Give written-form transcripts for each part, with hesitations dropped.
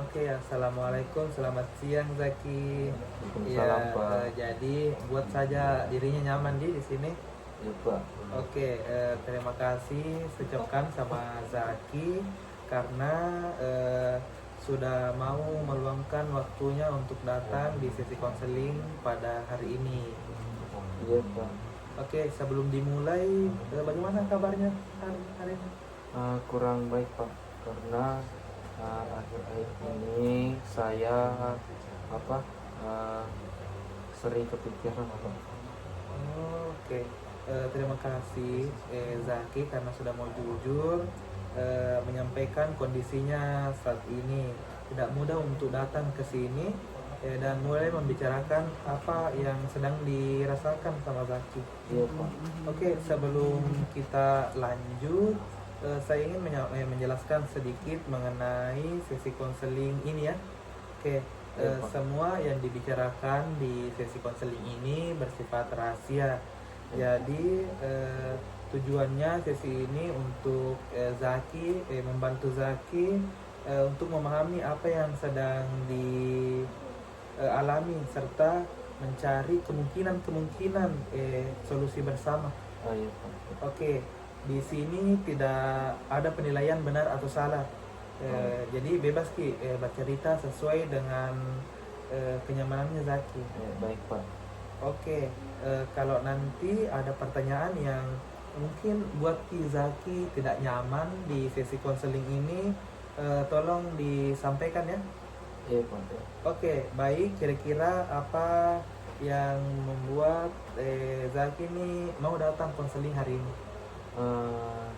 Oke, assalamualaikum, selamat siang Zaki. Ya, Waalaikumsalam Pak. jadi buat saja dirinya nyaman di sini. Ya Pak. Oke, terima kasih ucapkan sama Zaki karena sudah mau meluangkan waktunya untuk datang di sesi konseling pada hari ini. Iya Pak. Oke, sebelum dimulai, bagaimana kabarnya hari ini? Kurang baik Pak, karena akhir-akhir ini saya apa uh, sering kepikiran Pak. Oke, terima kasih Zaki karena sudah mau jujur menyampaikan kondisinya saat ini. Tidak mudah untuk datang ke sini dan mulai membicarakan apa yang sedang dirasakan sama Zaki. Iya Pak. Oke, sebelum kita lanjut, saya ingin menjelaskan sedikit mengenai sesi konseling ini ya. Oke, Iya, Pak. semua yang dibicarakan di sesi konseling ini bersifat rahasia. Jadi tujuannya sesi ini untuk Zaki, membantu Zaki untuk memahami apa yang sedang dialami serta mencari kemungkinan-kemungkinan solusi bersama. Iya Pak. Oke, di sini tidak ada penilaian benar atau salah. Jadi bebas Ki bercerita sesuai dengan kenyamanannya Zaki. Baik Pak. Oke, kalau nanti ada pertanyaan yang mungkin buat Ki Zaki tidak nyaman di sesi konseling ini, tolong disampaikan ya. Iya Pak. Oke, baik. Kira-kira apa yang membuat Zaki ini mau datang konseling hari ini?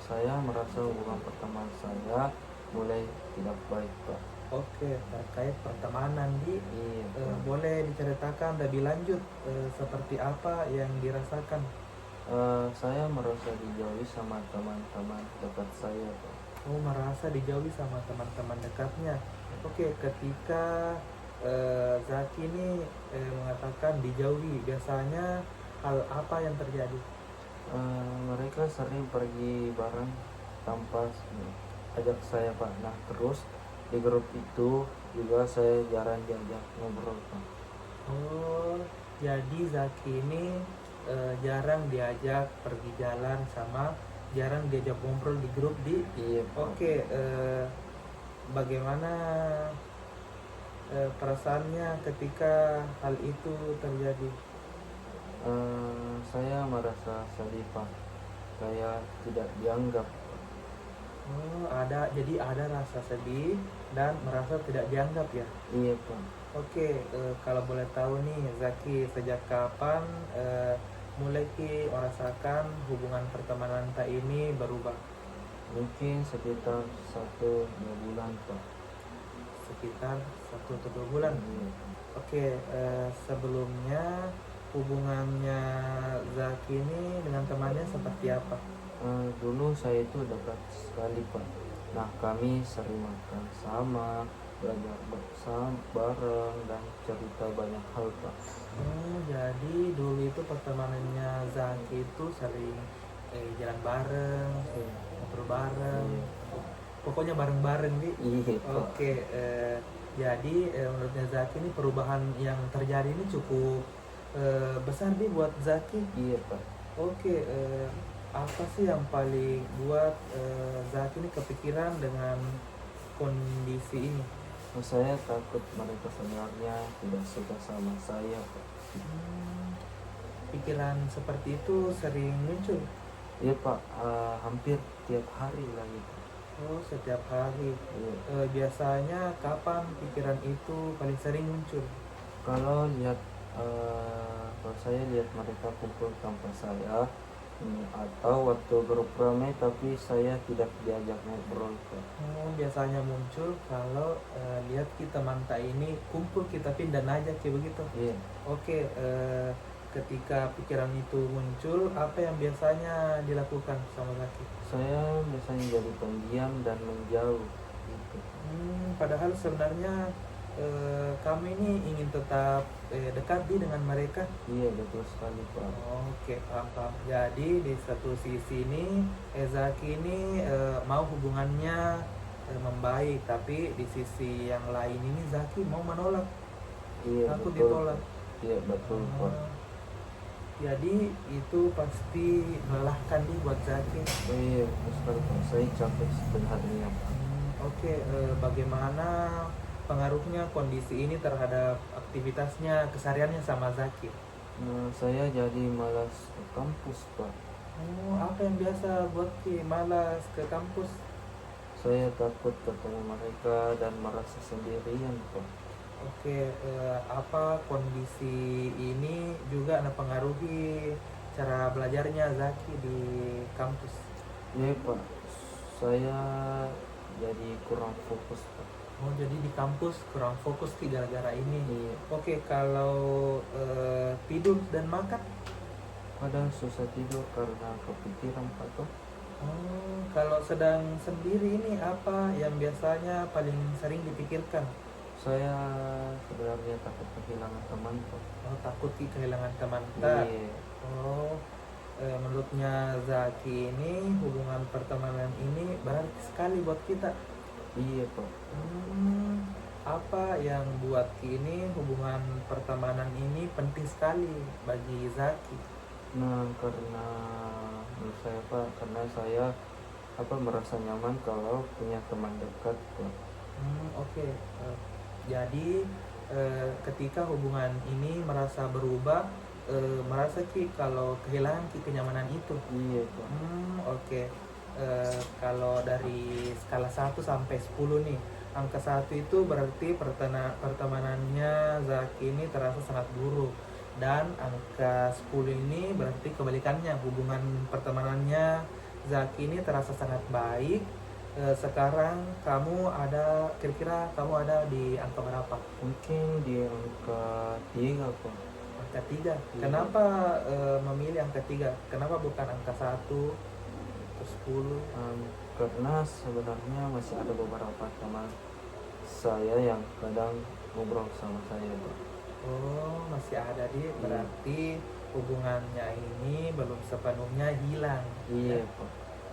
Saya merasa hubungan pertemanan saya mulai tidak baik Pak. Oke, terkait pertemanan Iya Pak. boleh diceritakan lebih lanjut seperti apa yang dirasakan? Saya merasa dijauhi sama teman-teman dekat saya Pak. Oh, merasa dijauhi sama teman-teman dekatnya. Oke, ketika Zaki ini mengatakan dijauhi, biasanya hal apa yang terjadi? Mereka sering pergi bareng tanpa ajak saya Pak. Nah terus di grup itu juga saya jarang diajak ngobrol Pak. Oh, jadi Zaki ini jarang diajak pergi jalan sama jarang diajak ngobrol di grup di. Iya Pak. Oke, bagaimana perasaannya ketika hal itu terjadi? Saya merasa sedih Pak, saya tidak dianggap. Oh, jadi ada rasa sedih dan merasa tidak dianggap ya. Iya Pak. Oke, kalau boleh tahu nih Zaki, sejak kapan mulai Ki merasakan hubungan pertemanan kita ini berubah? Mungkin sekitar 1-2 bulan Pak. Sekitar 1 atau 2 bulan. Iya. Oke, sebelumnya hubungannya Zaki ini dengan temannya seperti apa? Dulu saya itu dekat sekali Pak. Nah kami sering makan sama, belajar bersama bareng dan cerita banyak hal Pak. Jadi dulu itu pertemanannya Zaki itu sering jalan bareng, ngobrol bareng, Iya. pokoknya bareng-bareng nih. Iya Pak. Oke, jadi menurutnya Zaki ini perubahan yang terjadi ini cukup besar nih buat Zaki. Iya Pak. Oke, apa sih yang paling buat Zaki ini kepikiran dengan kondisi ini? Saya takut mereka sebenarnya tidak suka sama saya Pak. Pikiran seperti itu sering muncul. Iya Pak, hampir tiap hari lagi Pak. Oh, setiap hari. Iya. Biasanya kapan pikiran itu paling sering muncul? Kalau kalau saya lihat mereka kumpul tanpa saya, atau waktu grup ramai tapi saya tidak diajak ngobrol Pak. Oh, biasanya muncul kalau lihat kita manta ini kumpul kita pindah aja kayak begitu. Iya. Oke, ketika pikiran itu muncul, apa yang biasanya dilakukan sama Zaki? Saya biasanya jadi pendiam dan menjauh gitu. Padahal sebenarnya kami ini ingin tetap dekat dengan mereka. Iya betul sekali Pak. Oke, paham. Jadi di satu sisi ini Zaki ini mau hubungannya membaik, tapi di sisi yang lain ini Zaki mau menolak, Iya takut betul ditolak. Pak. Iya betul Pak. Oh, jadi itu pasti melelahkan nih buat Zaki. Iya sekali Pak, saya capek sebenarnya Pak. Oke, bagaimana pengaruhnya kondisi ini terhadap aktivitasnya kesehariannya sama Zaki? Nah, saya jadi malas ke kampus Pak. Oh, apa yang biasa buat Ki malas ke kampus? Saya takut ketemu mereka dan merasa sendirian Pak. Oke, apa kondisi ini juga mempengaruhi cara belajarnya Zaki di kampus? Iya Pak, saya jadi kurang fokus Pak. Oh, jadi di kampus kurang fokus Ki gara-gara ini. Iya, Oke, kalau tidur dan makan? kadang susah tidur karena kepikiran Pak toh. Oh, kalau sedang sendiri ini apa yang biasanya paling sering dipikirkan? Saya sebenarnya takut kehilangan teman Pak. Oh, takut Ki kehilangan teman. Tak? Iya, Oh, menurutnya Zaki ini hubungan pertemanan ini berarti sekali buat kita. iya Pak. Apa yang buat Ki ini hubungan pertemanan ini penting sekali bagi Zaki? Nah, karena menurut saya Pak, karena saya merasa nyaman kalau punya teman dekat Pak. Oke. Jadi ketika hubungan ini merasa berubah, merasa Ki kalau kehilangan Ki kenyamanan itu. Iya Pak. Oke. Kalau dari skala 1 sampai 10 nih, angka 1 itu berarti pertemanannya Zaki ini terasa sangat buruk. Dan angka 10 ini berarti kebalikannya, hubungan pertemanannya Zaki ini terasa sangat baik. Sekarang kira-kira kamu ada di angka berapa? Mungkin di angka 3 Pak. Angka 3. Iya. Kenapa memilih angka 3? Kenapa bukan angka 1 atau 10? Karena sebenarnya masih ada beberapa teman saya yang kadang ngobrol sama saya Pak. Oh, masih ada berarti hubungannya ini belum sepenuhnya hilang. Iya Ya. Pak.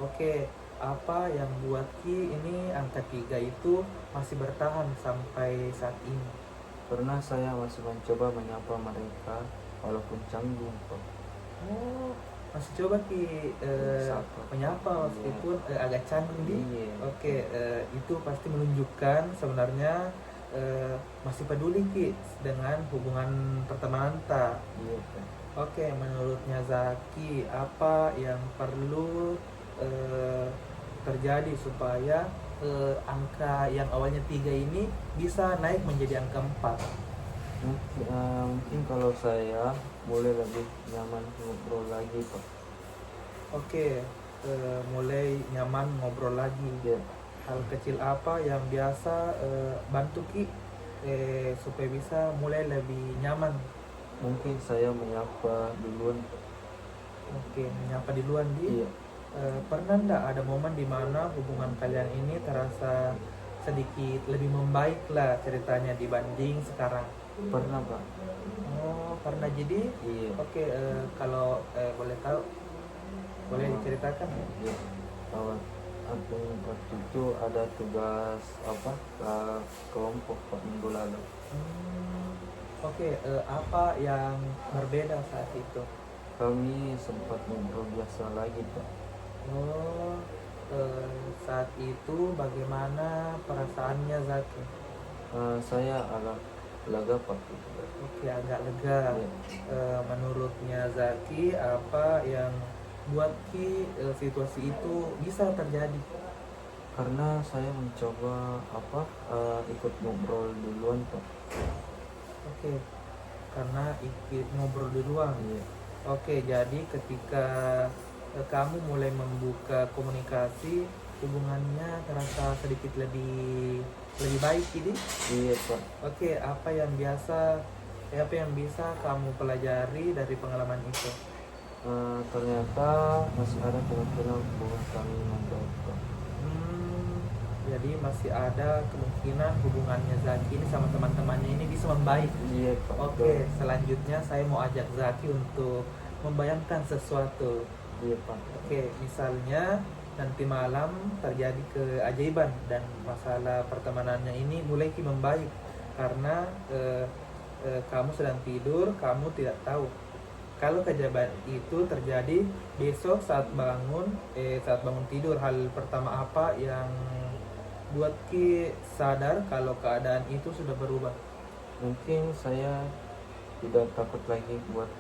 Oke, apa yang buat Ki ini angka 3 itu masih bertahan sampai saat ini? Karena saya masih mencoba menyapa mereka walaupun canggung Pak. Oh, masih coba Ki Sapa. menyapa meskipun agak canggung di. Iya. Oke, itu pasti menunjukkan sebenarnya masih peduli Ki dengan hubungan pertemanan ta. Iya Pak. Oke, menurutnya Zaki, apa yang perlu terjadi supaya angka yang awalnya 3 ini bisa naik menjadi angka 4? Mungkin kalau saya mulai lebih nyaman ngobrol lagi Pak. Oke, mulai nyaman ngobrol lagi. Iya. Hal kecil apa yang biasa bantu Ki supaya bisa mulai lebih nyaman? Mungkin saya menyapa duluan. Oke, menyapa duluan di. Iya. Pernah nggak ada momen di mana hubungan kalian ini terasa sedikit lebih membaik lah ceritanya dibanding sekarang? Pernah Pak. Oh, karena jadi. Iya. Oke, kalau boleh tahu, boleh diceritakan? Iya. Kawan aku waktu itu ada tugas kelompok Pak minggu lalu. Oke, apa yang berbeda saat itu? Kami sempat ngobrol biasa lagi Pak. Oh, saat itu bagaimana perasaannya Zaki? Saya agak lega Pak. Oke, agak lega. Iya. Menurutnya Zaki, apa yang buat Ki situasi itu bisa terjadi? Karena saya mencoba ikut ngobrol duluan Pak. Oke, karena ikut ngobrol duluan. Iya. Oke, jadi ketika kamu mulai membuka komunikasi, hubungannya terasa sedikit lebih baik ini. Iya Pak. Oke, apa yang bisa kamu pelajari dari pengalaman itu? Ternyata masih ada kemungkinan hubungan kami membaik Pak. Jadi masih ada kemungkinan hubungannya Zaki ini sama teman-temannya ini bisa membaik. Iya Pak. Oke, selanjutnya saya mau ajak Zaki untuk membayangkan sesuatu. Iya Pak. Oke, misalnya nanti malam terjadi keajaiban dan masalah pertemanannya ini mulai membaik karena kamu sedang tidur, kamu tidak tahu kalau keajaiban itu terjadi besok saat bangun tidur. Hal pertama apa yang buat Ki sadar kalau keadaan itu sudah berubah? Mungkin saya tidak takut lagi buat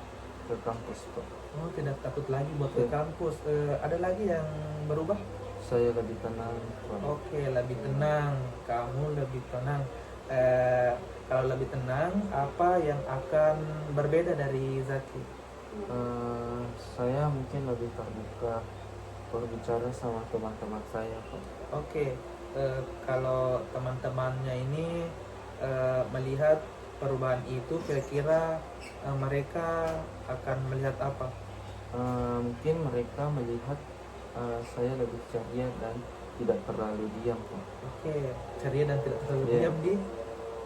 ke kampus Pak. Oh, tidak takut lagi buat ke Ya. kampus. Ada lagi yang berubah? Saya lebih tenang Pak. Oke, lebih tenang. Kamu lebih tenang. Kalau lebih tenang, apa yang akan berbeda dari Zaki? Saya mungkin lebih terbuka berbicara sama teman-teman saya Pak. Oke, kalau teman-temannya ini melihat perubahan itu, kira-kira mereka akan melihat apa? Mungkin mereka melihat saya lebih ceria dan tidak terlalu diam Pak. Oke, ceria dan tidak terlalu Iya. diam di.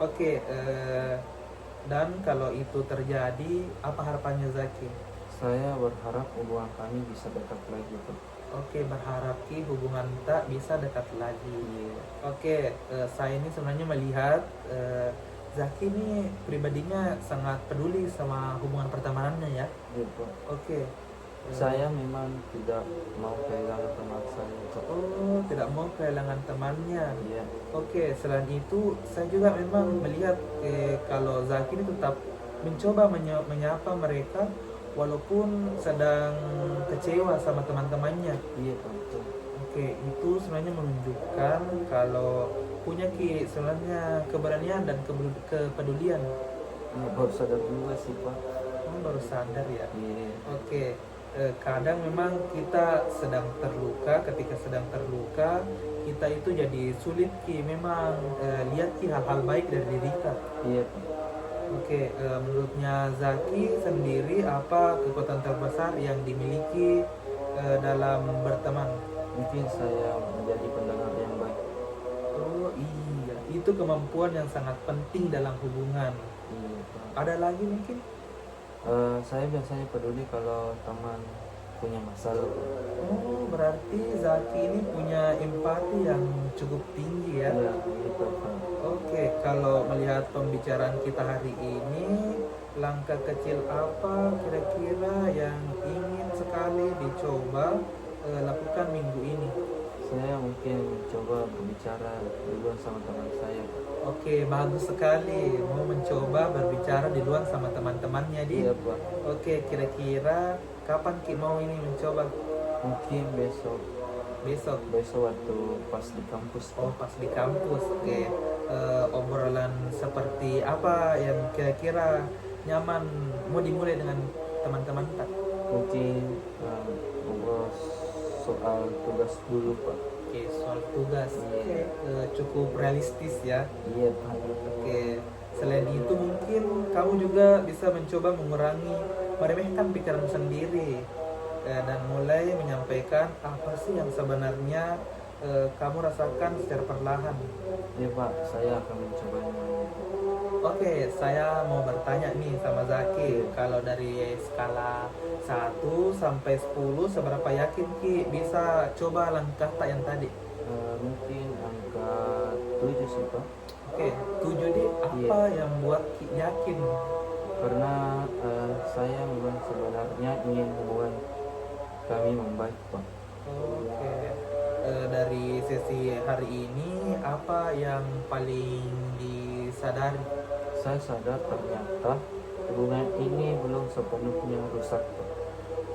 Oke, dan kalau itu terjadi, apa harapannya Zaki? Saya berharap hubungan kami bisa dekat lagi Pak. Oke, berharap Ki hubungan tak bisa dekat lagi. Iya. Oke, saya ini sebenarnya melihat Zaki ini pribadinya sangat peduli sama hubungan pertemanannya ya. Iya Pak. Oke. Saya memang tidak mau kehilangan teman saya Pak. Oh, tidak mau kehilangan temannya. Iya. Oke, selain itu saya juga memang melihat kalau Zaki ini tetap mencoba menyapa mereka walaupun sedang kecewa sama teman-temannya. Iya Pak. Betul. Oke, itu sebenarnya menunjukkan kalau punya Ki sebenarnya keberanian dan kepedulian. Iya, baru sadar juga sih Pak. Baru sadar ya. Iya. Oke, kadang memang kita sedang terluka. Ketika sedang terluka, kita itu jadi sulit Ki memang lihat Ki hal-hal baik dari diri kita. Iya Pak. Oke, menurutnya Zaki sendiri apa kekuatan terbesar yang dimiliki dalam berteman? Mungkin saya menjadi pendengar yang baik. Oh iya, itu kemampuan yang sangat penting dalam hubungan. Iya Pak. Ada lagi mungkin? Saya biasanya peduli kalau teman punya masalah Pak. Oh, berarti Zaki ini punya empati yang cukup tinggi ya. Iya gitu Pak. Oke, kalau melihat pembicaraan kita hari ini, langkah kecil apa kira-kira yang ingin sekali dicoba lakukan minggu ini? Saya mungkin mencoba berbicara dulu sama teman saya Pak. Oke, bagus sekali. Mau mencoba berbicara di luar sama teman-temannya di. Iya Pak. Oke, kira-kira kapan Ki mau ini mencoba? Mungkin besok Besok. waktu pas di kampus Oh, Pak. pas di kampus. Oke. Obrolan seperti apa yang kira-kira nyaman mau dimulai dengan teman-teman kita? Mungkin ngobrol soal tugas dulu Pak. Oke, soal tugas. Iya. Cukup realistis ya. Iya Pak. Oke. Selain itu mungkin kamu juga bisa mencoba mengurangi meremehkan pikiranmu sendiri dan mulai menyampaikan apa sih yang sebenarnya kamu rasakan secara perlahan. Iya Pak, saya akan mencobanya. Oke, saya mau bertanya nih sama Zaki. Kalau dari skala 1 sampai 10, seberapa yakin Ki bisa coba langkah tak yang tadi? Mungkin angka 7 sih Pak. Oke, 7 deh. Apa yang buat Ki yakin? Karena saya memang sebenarnya ingin hubungan kami membaik Pak. Oke. Dari sesi hari ini, apa yang paling disadari? Saya sadar ternyata hubungan ini belum sepenuhnya rusak Pak.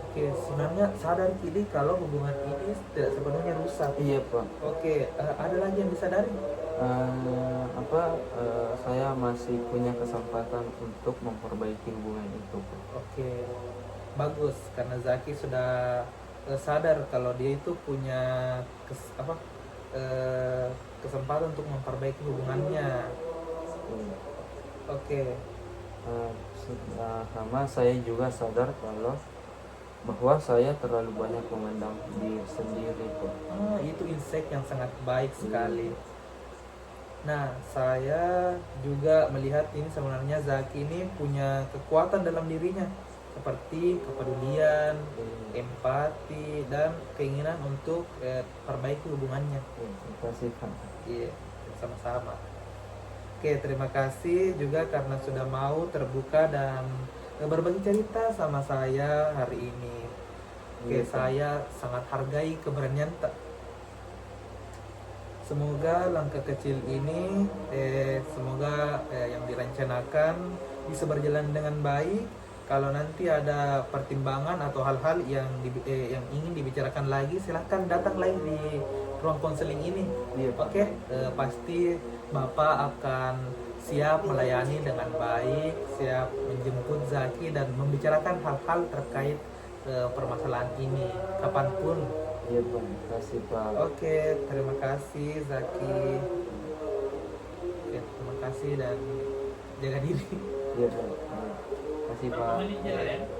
Oke, sebenarnya sadar Kidi kalau hubungan ini tidak sepenuhnya rusak. Iya Pak. Oke, ada lagi yang disadari? Saya masih punya kesempatan untuk memperbaiki hubungan itu Pak. Oke, bagus karena Zaki sudah sadar kalau dia itu punya kesempatan untuk memperbaiki hubungannya. Iya. Oke, Sama saya juga sadar bahwa saya terlalu banyak memendam diri sendiri Pak. itu insight yang sangat baik sekali. Nah, saya juga melihat ini sebenarnya Zaki ini punya kekuatan dalam dirinya. seperti kepedulian, Iya. empati, dan keinginan untuk perbaiki hubungannya. Iya, terima kasih Pak. Iya, sama-sama. Oke, terima kasih juga karena sudah mau terbuka dan berbagi cerita sama saya hari ini. Oke, Iya, Pak. saya sangat hargai keberanian. Semoga langkah kecil ini, semoga yang direncanakan bisa berjalan dengan baik. Kalau nanti ada pertimbangan atau hal-hal yang ingin dibicarakan lagi, silahkan datang lagi di ruang konseling ini. Iya, Pak. Oke, pasti Bapak akan siap melayani dengan baik, siap menjemput Zaki dan membicarakan hal-hal terkait permasalahan ini kapanpun. Iya, Pak. Terima kasih Pak. Oke, terima kasih Zaki. Oke, terima kasih dan jaga diri. Iya, Pak. Terima kasih Pak.